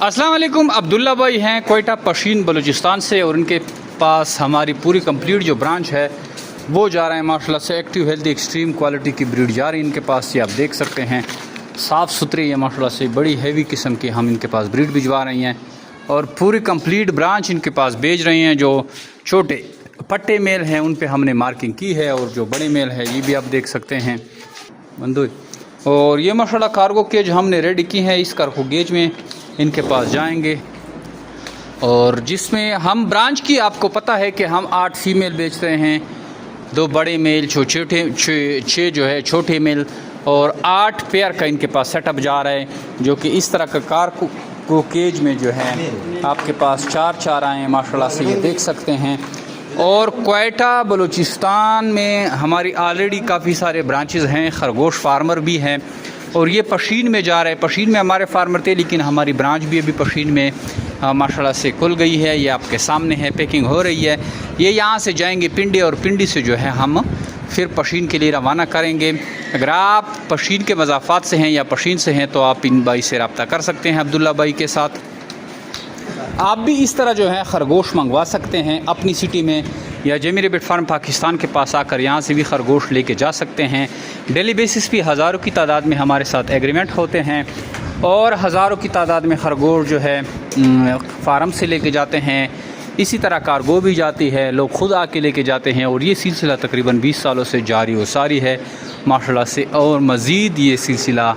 अस्सलाम वालेकुम। अब्दुल्ला भाई हैं कोयटा पशीन बलूचिस्तान से, और उनके पास हमारी पूरी कंप्लीट जो ब्रांच है वो जा रहे हैं माशाल्लाह से। एक्टिव हेल्दी एक्सट्रीम क्वालिटी की ब्रीड जा रही है इनके पास, ये आप देख सकते हैं। साफ़ सुथरी है माशाल्लाह से, बड़ी हैवी किस्म की हम इनके पास ब्रीड भिजवा रही हैं और पूरी कंप्लीट ब्रांच इनके पास भेज रही हैं। जो छोटे पट्टे मेल हैं उन पे हमने मार्किंग की है, और जो बड़े मेल है ये भी आप देख सकते हैं बंदो। और ये माशाल्लाह कार्गो केज हमने रेडी की है, इस कार्गो गेज में इनके पास जाएंगे। और जिसमें हम ब्रांच की आपको पता है कि हम 8 फीमेल बेच रहे हैं, 2 बड़े मेल, छः जो है छोटे मेल, और 8 पेयर का इनके पास सेटअप जा रहा है, जो कि इस तरह का कार्गो केज में जो है आपके पास 4 आए हैं माशाल्लाह से, ये देख सकते हैं। और कोयटा बलूचिस्तान में हमारी ऑलरेडी काफ़ी सारे ब्रांचेस हैं, खरगोश फार्मर भी हैं, और ये पशीन में जा रहा है। पशीन में हमारे फार्मर थे, लेकिन हमारी ब्रांच भी अभी पशीन में माशाल्लाह से खुल गई है। ये आपके सामने है, पैकिंग हो रही है। ये यहाँ से जाएंगे पिंडी, और पिंडी से जो है हम फिर पशीन के लिए रवाना करेंगे। अगर आप पशीन के मज़ाफ़ात से हैं या पशीन से हैं तो आप इन भाई से रब्ता कर सकते हैं, अब्दुल्ला भाई के साथ। आप भी इस तरह जो है खरगोश मंगवा सकते हैं अपनी सिटी में, या जेमी रैबिट फार्म पाकिस्तान के पास आकर यहाँ से भी खरगोश लेके जा सकते हैं। डेली बेसिस पे हज़ारों की तादाद में हमारे साथ एग्रीमेंट होते हैं, और हज़ारों की तादाद में खरगोश जो है फार्म से लेके जाते हैं। इसी तरह कार्गो भी जाती है, लोग ख़ुद आके लेके जाते हैं, और ये सिलसिला तकरीबन 20 सालों से जारी व सारी है माशाल्लाह से। और मज़ीद ये सिलसिला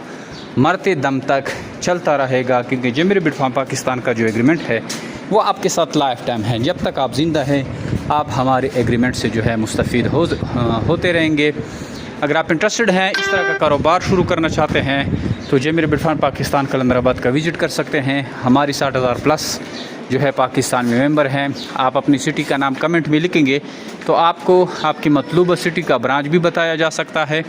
मरते दम तक चलता रहेगा, क्योंकि जेमी रैबिट फार्म पाकिस्तान का जो एग्रीमेंट है वो आपके साथ लाइफ टाइम है। जब तक आप ज़िंदा हैं आप हमारे एग्रीमेंट से जो है मुस्तफ़ीद होते रहेंगे। अगर आप इंटरेस्टेड हैं, इस तरह का कारोबार शुरू करना चाहते हैं, तो जेमी रैबिट फार्म पाकिस्तान कलंदराबाद का विज़िट कर सकते हैं। हमारी 60,000 प्लस जो है पाकिस्तान में मेंबर हैं। आप अपनी सिटी का नाम कमेंट में लिखेंगे तो आपको आपकी मतलूबा सिटी का ब्रांच भी बताया जा सकता है।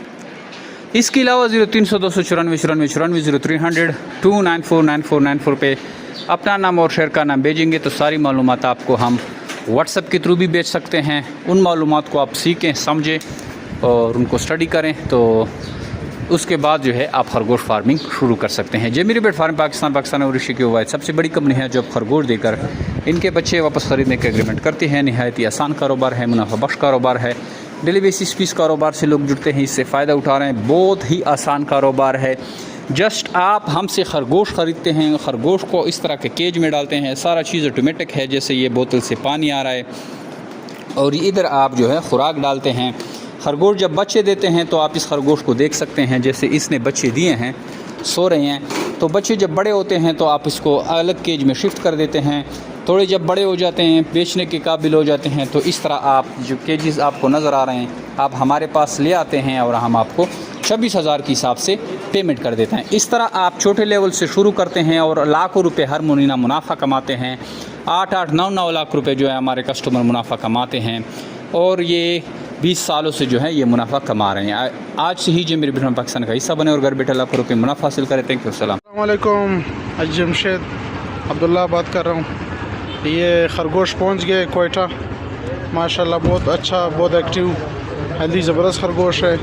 इसके अलावा 0300 294 94 94 0300 294 9494 पे अपना नाम और शहर का नाम भेजेंगे तो सारी मालूमात आपको हम व्हाट्सएप के थ्रू भी भेज सकते हैं। उन मालूमात को आप सीखें, समझें और उनको स्टडी करें, तो उसके बाद जो है आप खरगोश फार्मिंग शुरू कर सकते हैं। जेमी रैबिट फार्म पाकिस्तान और ऋषि की वायद सबसे बड़ी कंपनी है जो अब खरगोश देकर इनके बच्चे वापस ख़रीदने के एग्रीमेंट करती है। नहायत ही आसान कारोबार है, मुनाफा बख्श कारोबार है। डेली बेसिस पे इस कारोबार से लोग जुड़ते हैं, इससे फ़ायदा उठा रहे हैं। बहुत ही आसान कारोबार है। जस्ट आप हमसे खरगोश ख़रीदते हैं, खरगोश को इस तरह के केज में डालते हैं। सारा चीज़ ऑटोमेटिक है, जैसे ये बोतल से पानी आ रहा है, और इधर आप जो है खुराक डालते हैं। खरगोश जब बच्चे देते हैं तो आप इस खरगोश को देख सकते हैं, जैसे इसने बच्चे दिए हैं, सो रहे हैं। तो बच्चे जब बड़े होते हैं तो आप इसको अलग केज में शिफ्ट कर देते हैं। थोड़े जब बड़े हो जाते हैं, बेचने के काबिल हो जाते हैं, तो इस तरह आप जो केजेस आपको नज़र आ रहे हैं आप हमारे पास ले आते हैं, और हम आपको 26,000 के हिसाब से पेमेंट कर देते हैं। इस तरह आप छोटे लेवल से शुरू करते हैं और लाखों रुपए हर महीना मुनाफा कमाते हैं। 8-8, 9-9 लाख रुपए जो है हमारे कस्टमर मुनाफा कमाते हैं, और ये 20 सालों से जो है ये मुनाफा कमा रहे हैं। आज से ही जेमी रैबिट फार्म पाकिस्तान का हिस्सा बने और घर बैठे लाखों रुपये मुनाफा हासिल करें। Thank you. अस्सलाम वालेकुम। जमशेद अब्दुल्ला बात कर रहा हूँ। ये खरगोश पहुँच गए कोयटा, माशाल्लाह बहुत अच्छा, बहुत एक्टिव, हेल्दी, ज़बरदस्त खरगोश है।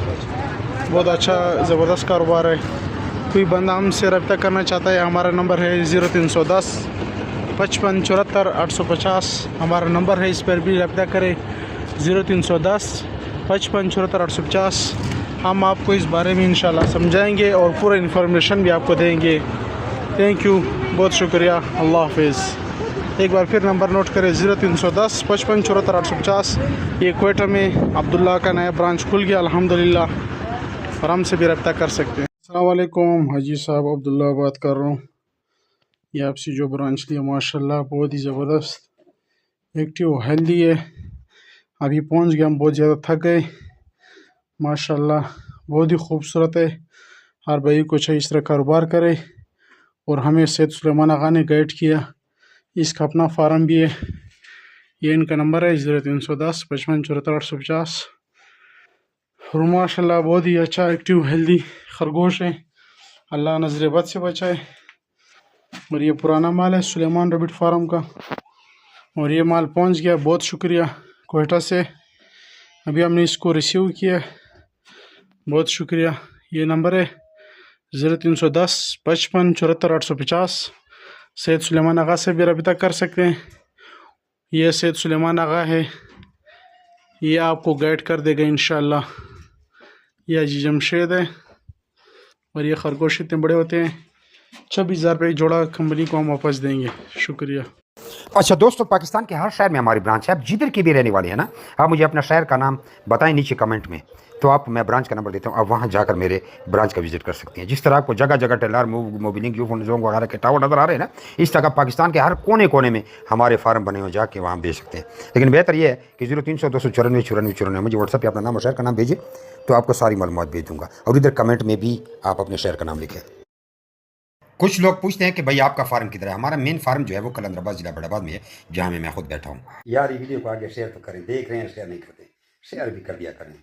बहुत अच्छा ज़बरदस्त कारोबार है। कोई बंदा हमसे रब्ता करना चाहता है, हमारा नंबर है 0310 55 74 850 हमारा नंबर है, इस पर भी रब्ता करें 0310 55 74 850। हम आपको इस बारे में इंशाल्लाह समझाएंगे और पूरा इन्फॉर्मेशन भी आपको देंगे। थैंक यू, बहुत शुक्रिया, अल्लाह हाफिज़। एक बार फिर नंबर नोट करें 0310 55 74 850। ये कोयटा में अब्दुल्ला का नया ब्रांच खुल गया अल्हम्दुलिल्लाह, और हमसे भी रब्ता कर सकते हैं। अस्सलाम वालेकुम, हाजी साहब अब्दुल्ला बात कर रहा हूँ। ये आपसे जो ब्रांच लिया माशाल्लाह बहुत ही ज़बरदस्त, एक्टिव, हेल्दी है। अभी पहुँच गए, हम बहुत ज़्यादा थक गए। माशाल्लाह बहुत ही खूबसूरत है। हर भाई को चाहिए इस तरह कारोबार करे, और हमें सैयद सुलेमान आगा ने गाइड किया। इसका अपना फार्म भी है। ये इनका नंबर है 0310 55 74 850। और माशाल्लाह बहुत ही अच्छा, एक्टिव, हेल्दी खरगोश है। अल्लाह नज़र बद से बचाए। और ये पुराना माल है सुलेमान रैबिट फार्म का, और ये माल पहुंच गया। बहुत शुक्रिया कोयटा से, अभी हमने इसको रिसीव किया, बहुत शुक्रिया। ये नंबर है 0310 55 74 850। सैयद सुलेमान आगा से भी रब्ता कर सकते हैं। ये सैयद सुलेमान आगा है, ये आपको गाइड कर देगा इंशाल्लाह। ये हाजी जमशेद है और ये खरगोश इतने बड़े होते हैं। 26,000 रुपये जोड़ा कंपनी को हम वापस देंगे। शुक्रिया। अच्छा दोस्तों, पाकिस्तान के हर शहर में हमारी ब्रांच है। आप जिधर की भी रहने वाले हैं ना, आप मुझे अपना शहर का नाम बताएं नीचे कमेंट में, तो आप मैं ब्रांच का नंबर देता हूँ, आप वहाँ जाकर मेरे ब्रांच का विजिट कर सकते हैं। जिस तरह आपको जगह जगह टेलर मोबिलिंग यूफोन जोंग वगैरह के टावर नज़र आ रहे हैं ना, इस तरह पाकिस्तान के हर कोने कोने में हमारे फार्म बने हुए, जाके वहाँ बेच सकते हैं। लेकिन बेहतर ये है कि 0300 294 94 94 मुझे व्हाट्सएप पर अपना नाम और शहर का नाम भेजिए, तो आपको सारी मालूमात भेज दूँगा। और इधर कमेंट में भी आप अपने शहर का नाम लिखें। कुछ लोग पूछते हैं कि भाई आपका फार्म किधर है। हमारा मेन फार्म जो है वो कलंदराबाद जिला बड़ाबाद में है, जहाँ मैं खुद बैठा हूँ। यार ये वीडियो को आगे शेयर तो करें, देख रहे हैं शेयर नहीं करते, शेयर भी कर दिया करें।